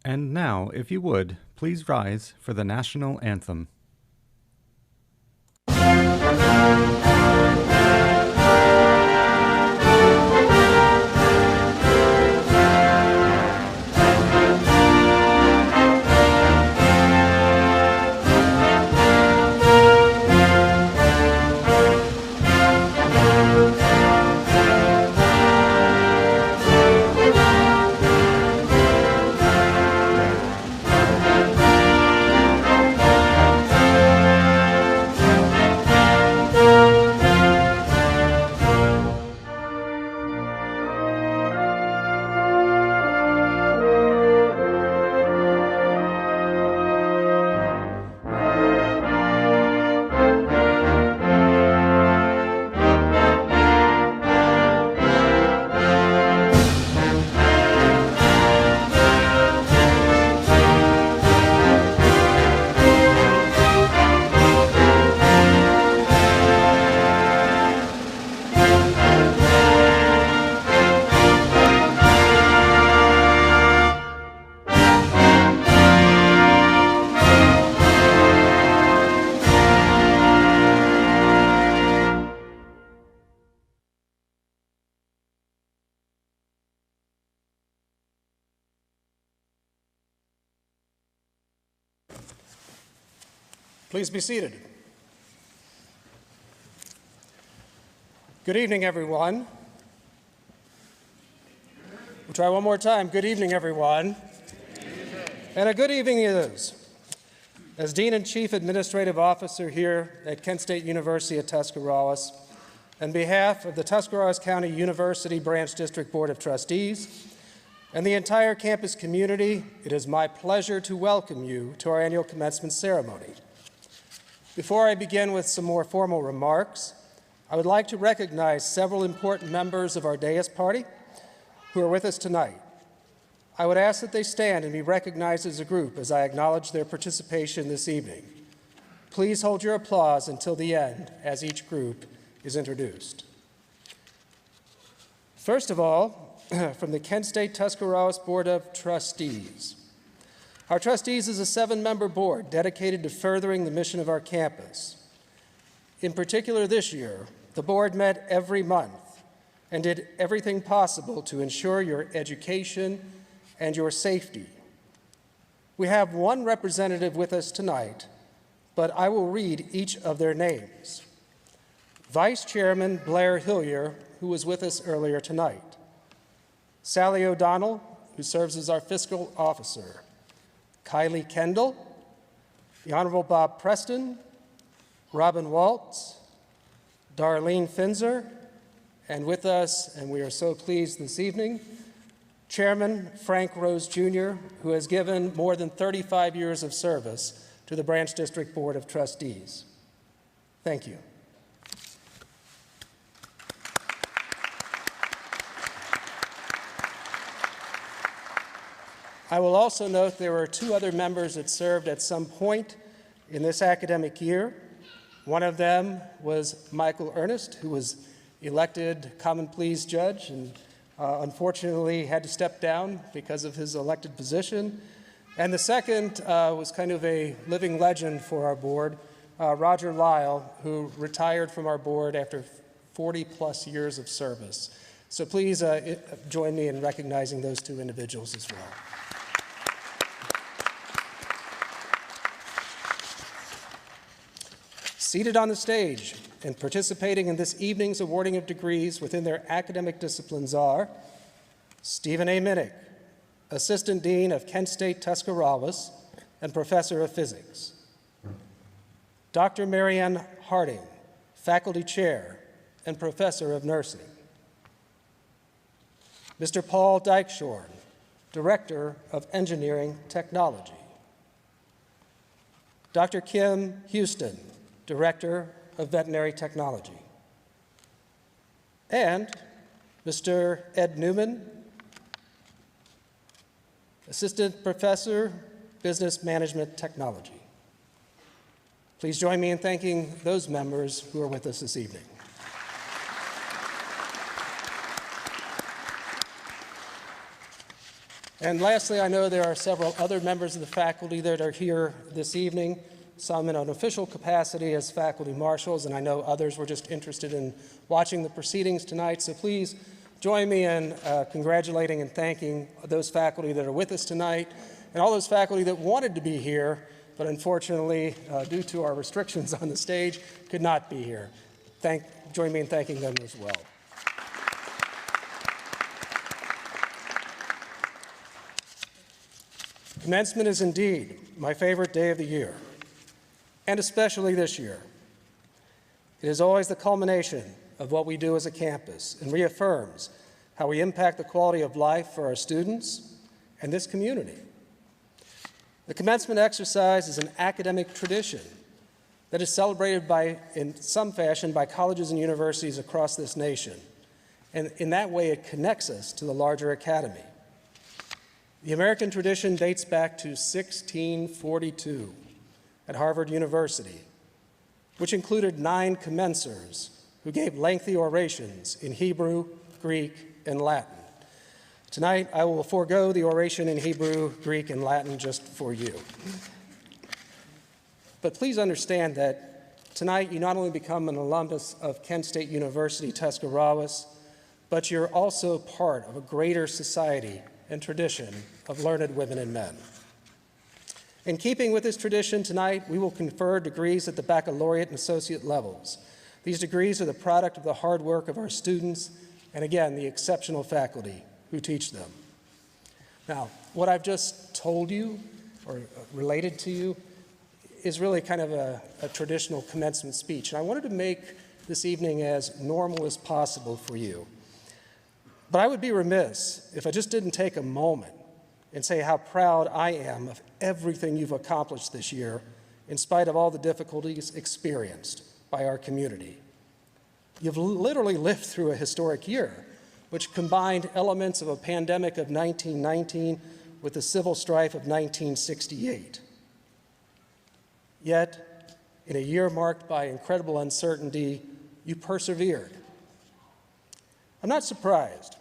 And now, if you would, please rise for the national anthem. Please be seated. Good evening, everyone. We'll try one more time. Good evening, everyone. And a good evening it is. As Dean and Chief Administrative Officer here at Kent State University at Tuscarawas, on behalf of the Tuscarawas County University Branch District Board of Trustees and the entire campus community, it is my pleasure to welcome you to our annual commencement ceremony. Before I begin with some more formal remarks, I would like to recognize several important members of our dais party who are with us tonight. I would ask that they stand and be recognized as a group as I acknowledge their participation this evening. Please hold your applause until the end as each group is introduced. First of all, from the Kent State Tuscarawas Board of Trustees. Our trustees is a 7-member board dedicated to furthering the mission of our campus. In particular this year, the board met every month and did everything possible to ensure your education and your safety. We have one representative with us tonight, but I will read each of their names. Vice Chairman Blair Hillier, who was with us earlier tonight. Sally O'Donnell, who serves as our fiscal officer. Kylie Kendall, the Honorable Bob Preston, Robin Waltz, Darlene Finzer, and with us, and we are so pleased this evening, Chairman Frank Rose Jr., who has given more than 35 years of service to the Branch District Board of Trustees. Thank you. I will also note there were 2 other members that served at some point in this academic year. One of them was Michael Ernest, who was elected Common Pleas judge and unfortunately had to step down because of his elected position. And the second was kind of a living legend for our board, Roger Lyle, who retired from our board after 40-plus years of service. So please join me in recognizing those 2 individuals as well. Seated on the stage and participating in this evening's awarding of degrees within their academic disciplines are Stephen A. Minnick, Assistant Dean of Kent State Tuscarawas and Professor of Physics. Dr. Marianne Harding, Faculty Chair and Professor of Nursing. Mr. Paul Dykeshorn, Director of Engineering Technology. Dr. Kim Houston, Director of Veterinary Technology. And Mr. Ed Newman, Assistant Professor, Business Management Technology. Please join me in thanking those members who are with us this evening. And lastly, I know there are several other members of the faculty that are here this evening, some in an official capacity as faculty marshals, and I know others were just interested in watching the proceedings tonight. So please join me in congratulating and thanking those faculty that are with us tonight, and all those faculty that wanted to be here, but unfortunately, due to our restrictions on the stage, could not be here. Join me in thanking them as well. Commencement is indeed my favorite day of the year, and especially this year. It is always the culmination of what we do as a campus and reaffirms how we impact the quality of life for our students and this community. The commencement exercise is an academic tradition that is celebrated in some fashion by colleges and universities across this nation, and in that way it connects us to the larger academy. The American tradition dates back to 1642 at Harvard University, which included 9 commencers who gave lengthy orations in Hebrew, Greek, and Latin. Tonight, I will forego the oration in Hebrew, Greek, and Latin just for you. But please understand that tonight you not only become an alumnus of Kent State University, Tuscarawas, but you're also part of a greater society and tradition of learned women and men. In keeping with this tradition, tonight we will confer degrees at the baccalaureate and associate levels. These degrees are the product of the hard work of our students and, again, the exceptional faculty who teach them. Now, what I've just told you or related to you is really kind of a traditional commencement speech, and I wanted to make this evening as normal as possible for you. But I would be remiss if I just didn't take a moment and say how proud I am of everything you've accomplished this year, in spite of all the difficulties experienced by our community. You've literally lived through a historic year, which combined elements of a pandemic of 1919 with the civil strife of 1968. Yet, in a year marked by incredible uncertainty, you persevered. I'm not surprised.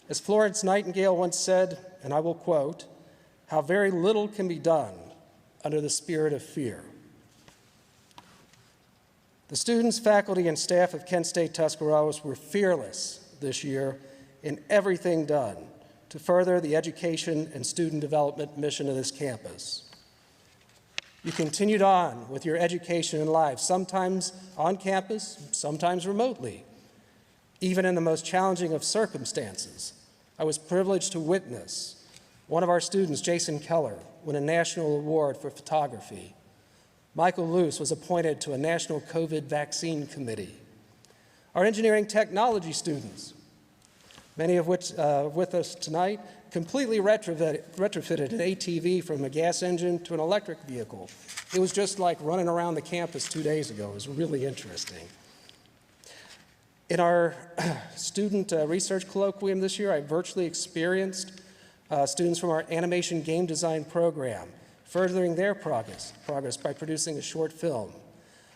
As Florence Nightingale once said, and I will quote, "How very little can be done under the spirit of fear." The students, faculty, and staff of Kent State Tuscarawas were fearless this year in everything done to further the education and student development mission of this campus. You continued on with your education and lives, sometimes on campus, sometimes remotely. Even in the most challenging of circumstances, I was privileged to witness one of our students, Jason Keller, win a national award for photography. Michael Luce was appointed to a national COVID vaccine committee. Our engineering technology students, many of which with us tonight, completely retrofitted an ATV from a gas engine to an electric vehicle. It was just like running around the campus 2 days ago. It was really interesting. In our student research colloquium this year, I virtually experienced students from our animation game design program, furthering their progress by producing a short film.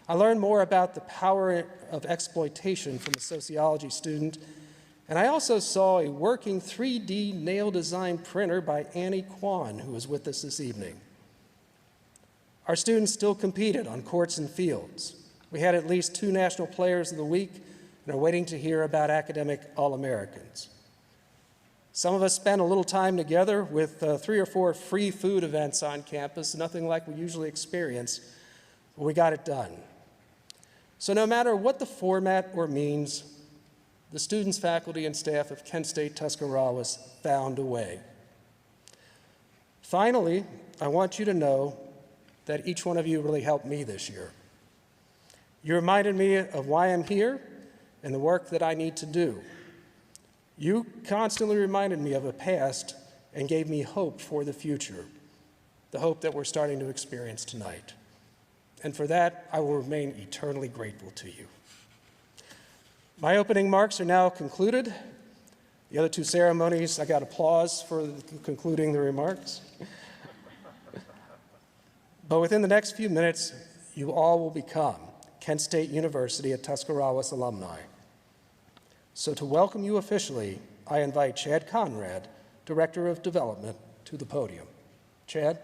I learned more about the power of exploitation from a sociology student, and I also saw a working 3D nail design printer by Annie Kwan, who was with us this evening. Our students still competed on courts and fields. We had at least 2 national players of the week and are waiting to hear about academic All-Americans. Some of us spent a little time together with 3 or 4 free food events on campus, nothing like we usually experience, but we got it done. So no matter what the format or means, the students, faculty, and staff of Kent State Tuscarawas found a way. Finally, I want you to know that each one of you really helped me this year. You reminded me of why I'm here and the work that I need to do. You constantly reminded me of a past and gave me hope for the future, the hope that we're starting to experience tonight. And for that, I will remain eternally grateful to you. My opening remarks are now concluded. The other 2 ceremonies, I got applause for concluding the remarks. But within the next few minutes, you all will become Kent State University at Tuscarawas alumni. So to welcome you officially, I invite Chad Conrad Director of Development, to the podium. Chad?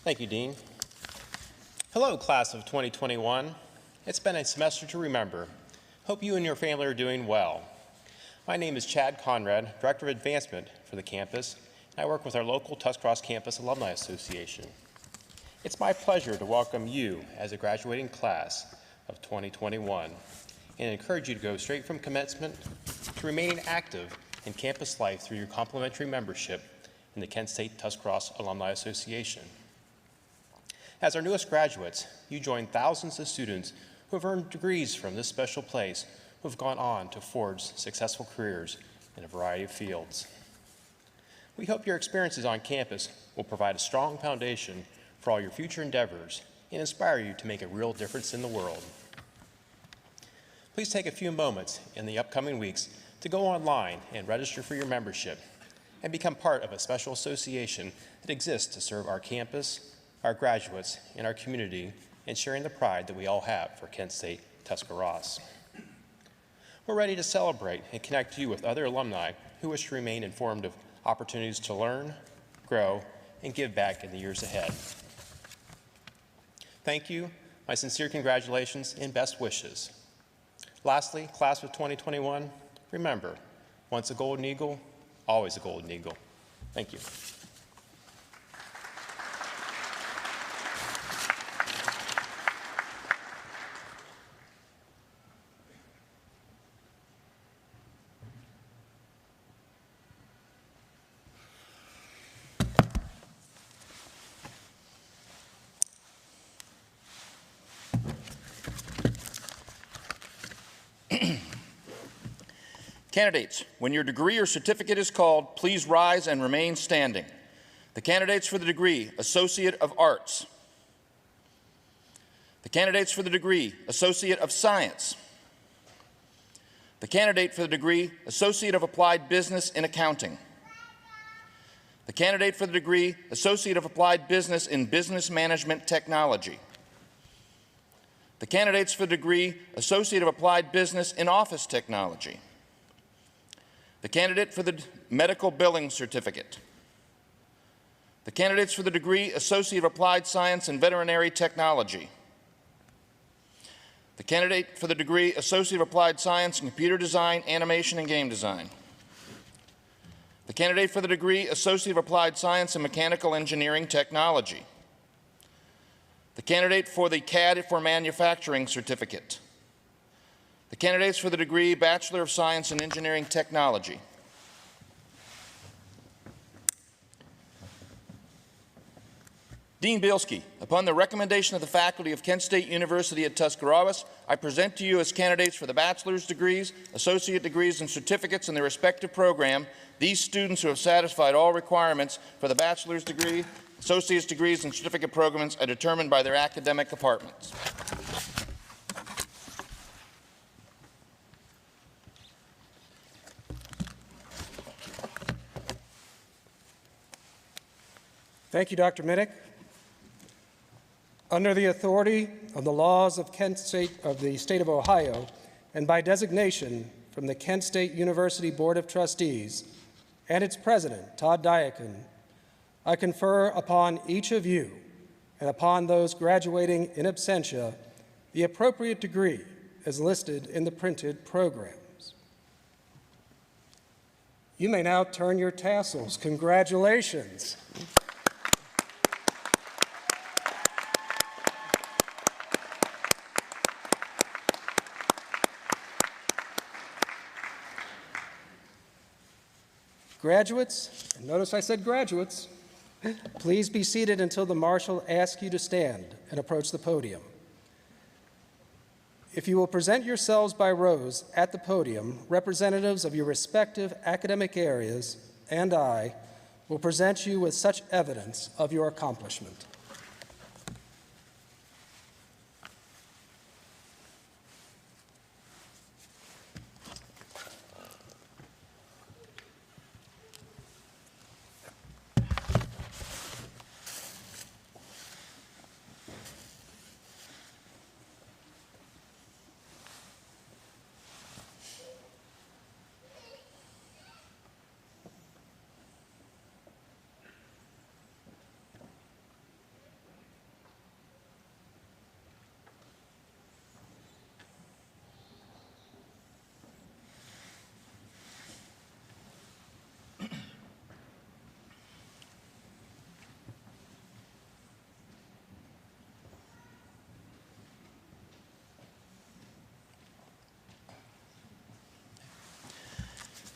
Thank you, Dean. Hello, class of 2021. It's been a semester to remember. Hope you and your family are doing well. My name is Chad Conrad, Director of Advancement for the campus, and I work with our local Tuscarawas Campus Alumni Association. It's my pleasure to welcome you as a graduating class of 2021 and encourage you to go straight from commencement to remaining active in campus life through your complimentary membership in the Kent State Tuscarawas Alumni Association. As our newest graduates, you join thousands of students who have earned degrees from this special place, who have gone on to forge successful careers in a variety of fields. We hope your experiences on campus will provide a strong foundation for all your future endeavors and inspire you to make a real difference in the world. Please take a few moments in the upcoming weeks to go online and register for your membership and become part of a special association that exists to serve our campus, our graduates, and our community, and sharing the pride that we all have for Kent State Tuscarawas. We're ready to celebrate and connect you with other alumni who wish to remain informed of opportunities to learn, grow, and give back in the years ahead. Thank you, my sincere congratulations, and best wishes. Lastly, class of 2021, remember, once a golden eagle, always a golden eagle. Thank you. Candidates, when your degree or certificate is called, please rise and remain standing. The candidates for the degree, Associate of Arts. The candidates for the degree, Associate of Science. The candidate for the degree, Associate of Applied Business in Accounting. The candidate for the degree, Associate of Applied Business in Business Management Technology. The candidates for the degree, Associate of Applied Business in Office Technology. The candidate for the Medical Billing Certificate. The candidates for the degree Associate of Applied Science and Veterinary Technology. The candidate for the degree Associate of Applied Science in Computer Design, Animation, and Game Design. The candidate for the degree Associate of Applied Science in Mechanical Engineering Technology. The candidate for the CAD for Manufacturing Certificate. The candidates for the degree Bachelor of Science in Engineering Technology. Dean Bielski, upon the recommendation of the faculty of Kent State University at Tuscarawas, I present to you as candidates for the bachelor's degrees, associate degrees, and certificates in their respective program these students who have satisfied all requirements for the bachelor's degree, associate's degrees, and certificate programs are determined by their academic departments. Thank you, Dr. Minnick. Under the authority of the laws of Kent State of the State of Ohio, and by designation from the Kent State University Board of Trustees and its president, Todd Diakin, I confer upon each of you and upon those graduating in absentia the appropriate degree as listed in the printed programs. You may now turn your tassels. Congratulations. Graduates, and notice I said graduates, please be seated until the marshal asks you to stand and approach the podium. If you will present yourselves by rows at the podium, representatives of your respective academic areas and I will present you with such evidence of your accomplishment.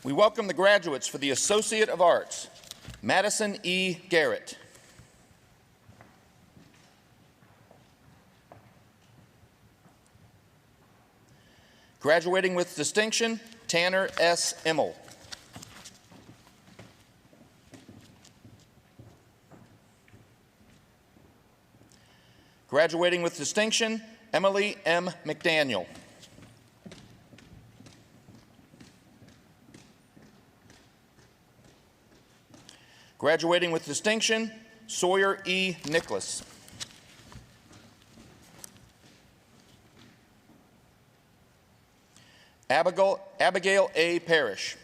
We welcome the graduates for the Associate of Arts, Madison E. Garrett. Graduating with distinction, Tanner S. Immel. Graduating with distinction, Emily M. McDaniel. Graduating with distinction, Sawyer E. Nicholas. Abigail A. Parrish.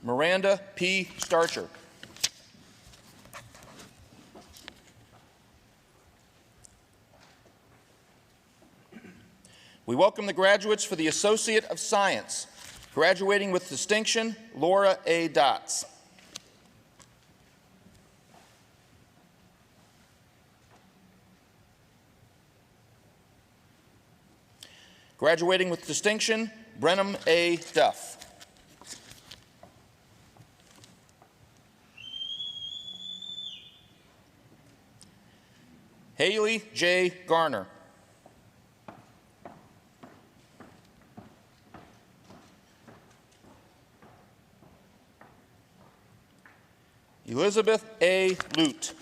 Miranda P. Starcher. We welcome the graduates for the Associate of Science. Graduating with distinction, Laura A. Dotz. Graduating with distinction, Brenham A. Duff. Haley J. Garner. Elizabeth A. Lute.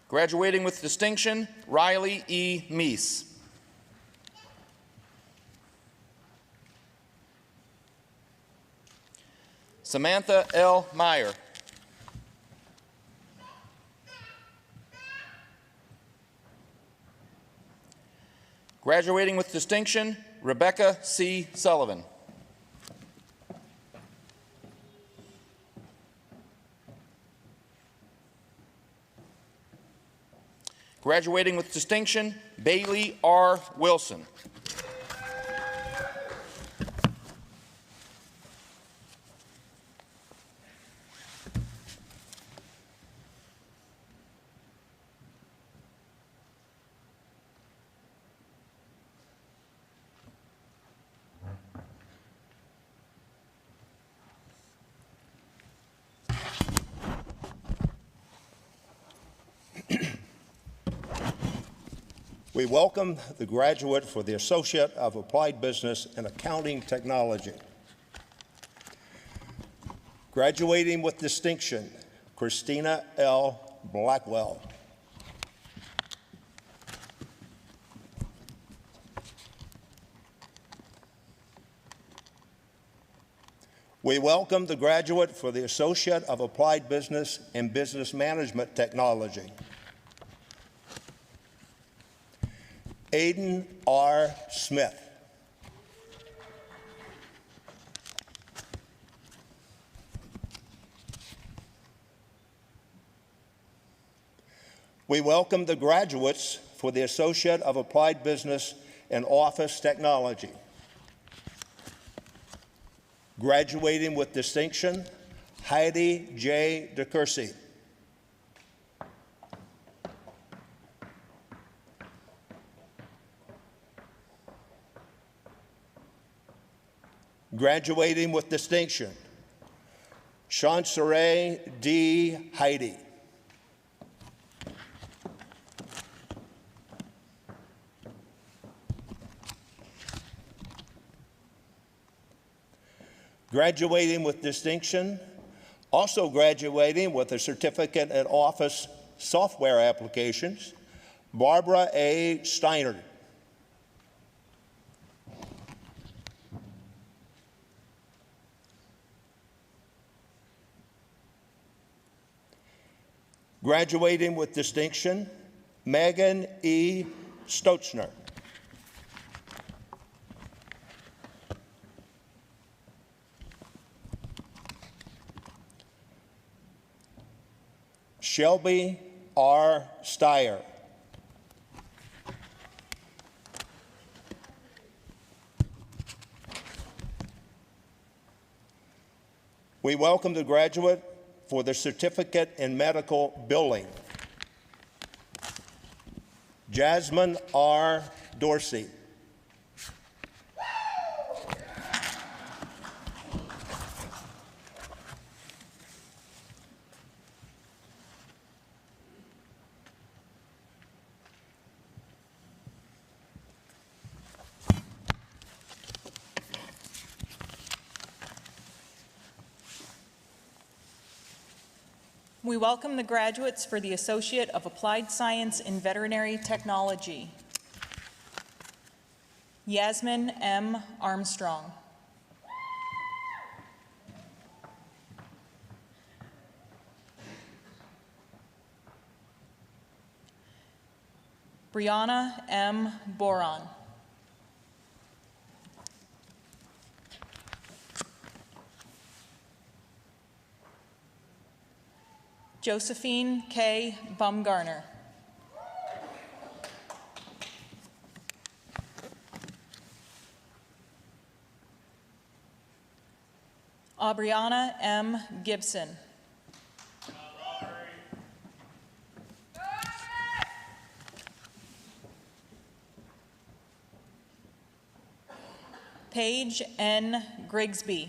Graduating with distinction, Riley E. Meese. Samantha L. Meyer. Graduating with distinction, Rebecca C. Sullivan. Graduating with distinction, Bailey R. Wilson. We welcome the graduate for the Associate of Applied Business and Accounting Technology. Graduating with distinction, Christina L. Blackwell. We welcome the graduate for the Associate of Applied Business and Business Management Technology. Aiden R. Smith. We welcome the graduates for the Associate of Applied Business and Office Technology. Graduating with distinction, Heidi J. DeCursey. Graduating with distinction, Chanceray D. Heidi. Graduating with distinction, also graduating with a certificate in office software applications, Barbara A. Steiner. Graduating with distinction, Megan E. Stotzner. Shelby R. Steyer. We welcome the graduate for the certificate in medical billing, Jasmine R. Dorsey. We welcome the graduates for the Associate of Applied Science in Veterinary Technology, Yasmin M. Armstrong, Brianna M. Boron, Josephine K. Bumgarner, Aubriana M. Gibson, Paige N. Grigsby,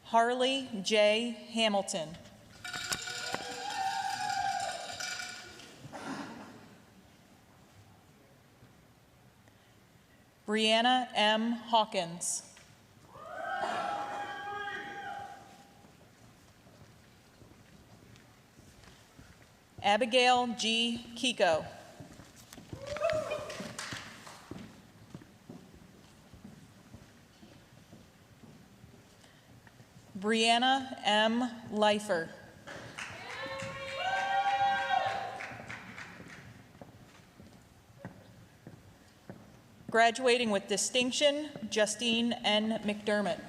Harley J. Hamilton, Brianna M. Hawkins, Abigail G. Kiko, Brianna M. Leifer, graduating with distinction, Justine N. McDermott,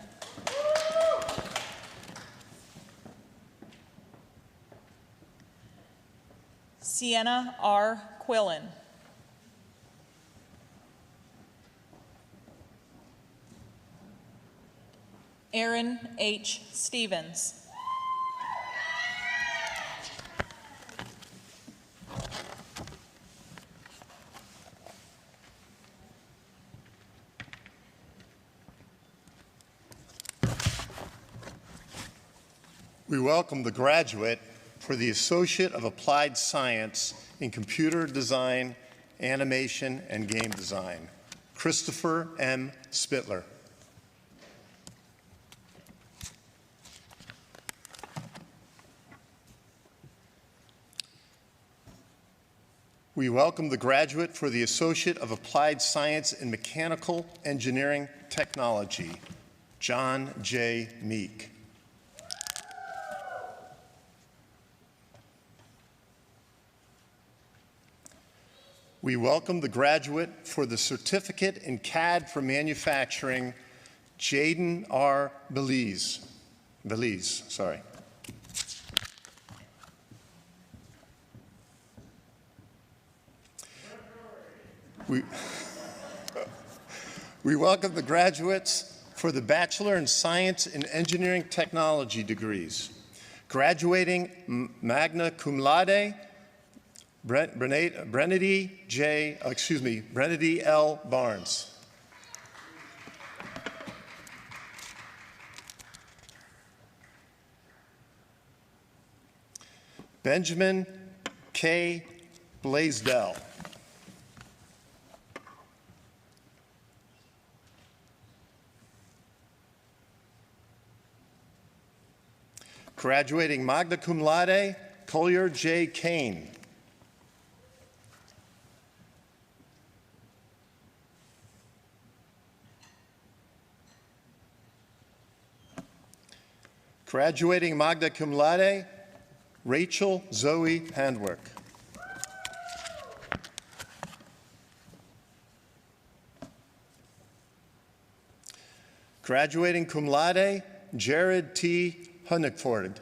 Sienna R. Quillen, Aaron H. Stevens, We welcome the graduate for the Associate of Applied Science in Computer Design, Animation, and Game Design, Christopher M. Spittler. We welcome the graduate for the Associate of Applied Science in Mechanical Engineering Technology, John J. Meek. We welcome the graduate for the Certificate in CAD for Manufacturing, Jaden R. Belize. We welcome the graduates for the Bachelor in Science and Engineering Technology degrees. Graduating magna cum laude, Brennedy L. Barnes. Benjamin K. Blaisdell. Graduating magna cum laude, Collier J. Kane. Graduating magna cum laude, Rachel Zoe Handwerk. Graduating cum laude, Jared T. Hunnickford.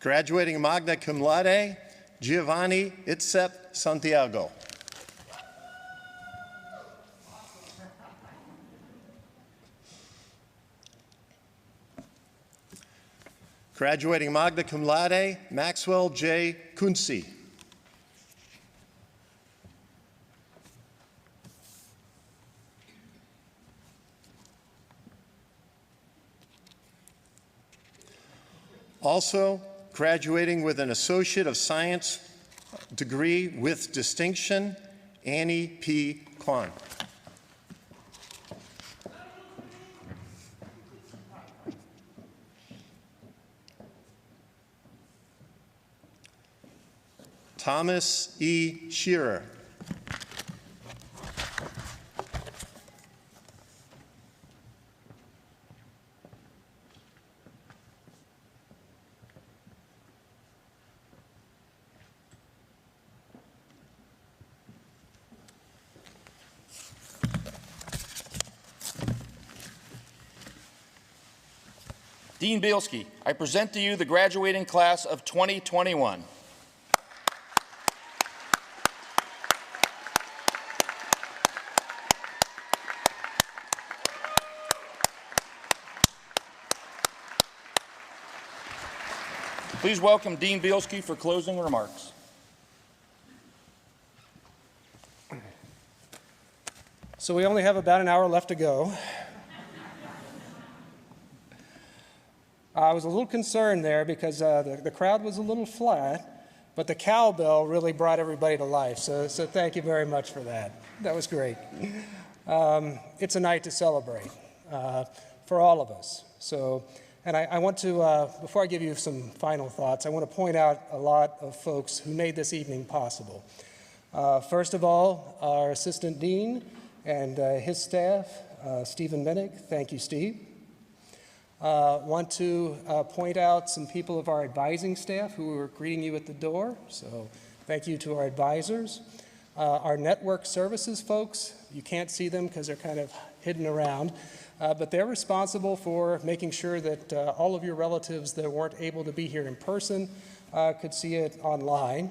Graduating magna cum laude, Giovanni Itzep Santiago. Graduating magna cum laude, Maxwell J. Kunze. Also, graduating with an Associate of Science degree with distinction, Annie P. Kwan. Thomas E. Shearer. Dean Bielski, I present to you the graduating class of 2021. Please welcome Dean Bielski for closing remarks. So we only have about an hour left to go. I was a little concerned there because the crowd was a little flat, but the cowbell really brought everybody to life. So thank you very much for that. That was great. It's a night to celebrate for all of us. And I want to, before I give you some final thoughts, I want to point out a lot of folks who made this evening possible. First of all, our Assistant Dean and his staff, Stephen Minnick. Thank you, Steve. Want to point out some people of our advising staff who were greeting you at the door. So thank you to our advisors. Our network services folks, you can't see them because they're kind of hidden around. But they're responsible for making sure that all of your relatives that weren't able to be here in person could see it online.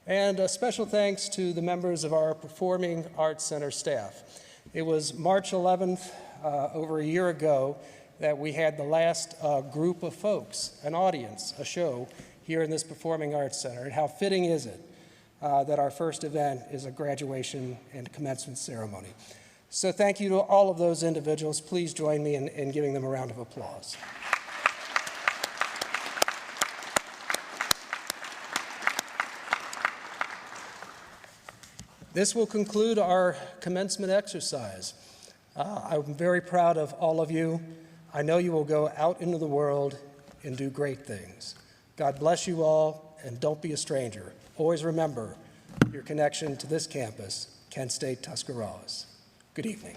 And a special thanks to the members of our Performing Arts Center staff. It was March 11th, over a year ago, that we had the last group of folks, an audience, a show here in this Performing Arts Center. And how fitting is it that our first event is a graduation and commencement ceremony. So thank you to all of those individuals. Please join me in giving them a round of applause. This will conclude our commencement exercise. I'm very proud of all of you. I know you will go out into the world and do great things. God bless you all, and don't be a stranger. Always remember your connection to this campus, Kent State Tuscarawas. Good evening.